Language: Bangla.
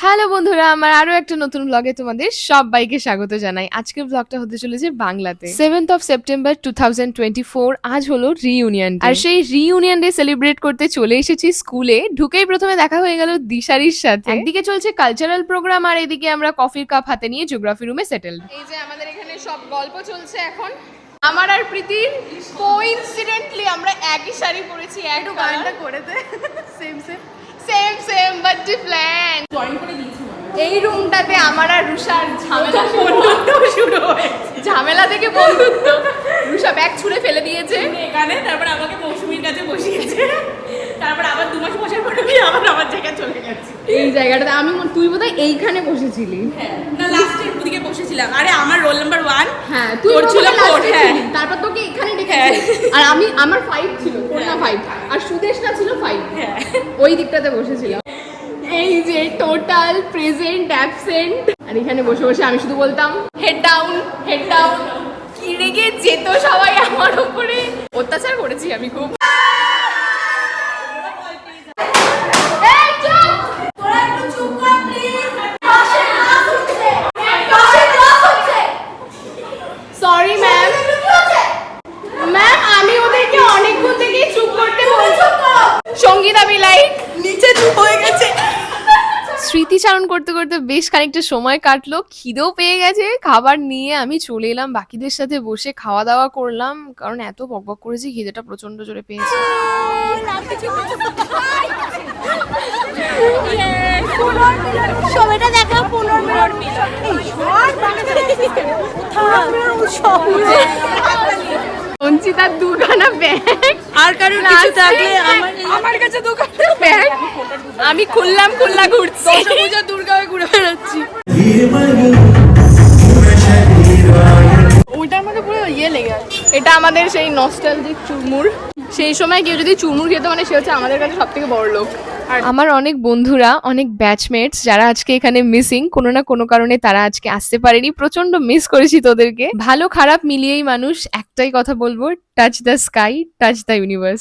হ্যালো বন্ধুরা, আমার আরো একটা নতুন ব্লগে তোমাদের সবাইকে স্বাগত জানাই। আজকের ব্লগটা হতে চলেছে বাংলাতে। 7th অফ সেপ্টেম্বর 2024 আজ হলো রিইউনিয়ন ডে। আর সেই রিইউনিয়ন ডে সেলিব্রেট করতে চলে এসেছি স্কুলে। ঢুকেই প্রথমে দেখা হয়ে গেল দিশারির সাথে। একদিকে চলছে কালচারাল প্রোগ্রাম আর এদিকে আমরা কফির কাপ হাতে নিয়ে জিওগ্রাফি রুমে সেটেলড। এই যে আমাদের এখানে সব গল্প চলছে এখন। আমার আর প্রীতির কোইন্সিডেন্টলি আমরা একই শাড়ি পরেছি, একটু গানটা করে দে। Same same same same but different. এই রুমটাতে আমার আর রুষার ঝামেলা শুরু হয়েছে। ঝামেলা থেকে বন্ধুত্ব। রুষা ব্যাগ ছুঁড়ে ফেলে দিয়েছে এখানে, তারপর আমাকে মৌসুমীর কাছে বসিয়েছে, তারপর আবার 2 মাস বসার পরে আবার আমার জায়গায় চলে গেছে। এই জায়গাটাতে আমি তুই বোধহয় এইখানে বসেছিলি। হ্যাঁ, না লাস্টের দিকে বসেছিলাম। আরে আমার রোল নাম্বার 1, হ্যাঁ তুই ছিল 4। হ্যাঁ, তারপর তোকে এখানে ডেকেছি। আর আমার 5 ছিল, 4 না 5, আর সুদেশ না ছিল 5। হ্যাঁ, ওই দিকটাতে বসেছিলাম। এই যে টোটাল প্রেজেন্ট অ্যাবসেন্ট। আর এখানে বসে বসে আমি শুধু বলতাম হেড ডাউন হেড ডাউন। কি রেগে যেত সবাই আমার উপরে। অত্যাচার করেছি আমি খুব। এই চুপ! তোরা একটু চুপ কর প্লিজ। Sorry ma'am. ম্যাম আমি ওদেরকে অনেকক্ষণ থেকে চুপ করতে বলছি। সঙ্গীতা বিলাই নিচে চুপ হয়ে গেছে। স্মৃতিচারণ করতে করতে বেশ খানিকটা সময় কাটলো। খিদেও পেয়ে গেছে। খাবার নিয়ে আমি চলে এলাম, বাকিদের সাথে বসে খাওয়া দাওয়া করলাম, কারণ এত বকবক করেছি, খিদেটা প্রচন্ড জোরে পেয়েছে। সময়টা দেখা 15 মিনিট। অঞ্চিতার দুখানা ব্যাগ আর কারণ কিছু থাকলে আমার কাছে দোকানটা ব্যাগ আমি খুললাম খুললা ঘুরছি। পূজা দুর্গায় ঘুরে বেড়াচ্ছি। ওইটার মধ্যে পুরো লেগে আছে। এটা আমাদের সেই নস্টালজিক চুরমুর। সেই সময় কেউ যদি চুরমুর খেতে মানে সে হচ্ছে আমাদের কাছে সব থেকে বড় লোক। আর আমার অনেক বন্ধুরা, অনেক ব্যাচমেটস যারা আজকে এখানে মিসিং, কোনো না কোনো কারণে তারা আজকে আসতে পারেনি। প্রচন্ড মিস করেছি তোদেরকে। ভালো খারাপ মিলিয়েই মানুষ। একটাই কথা বলবো, touch the sky, touch the universe.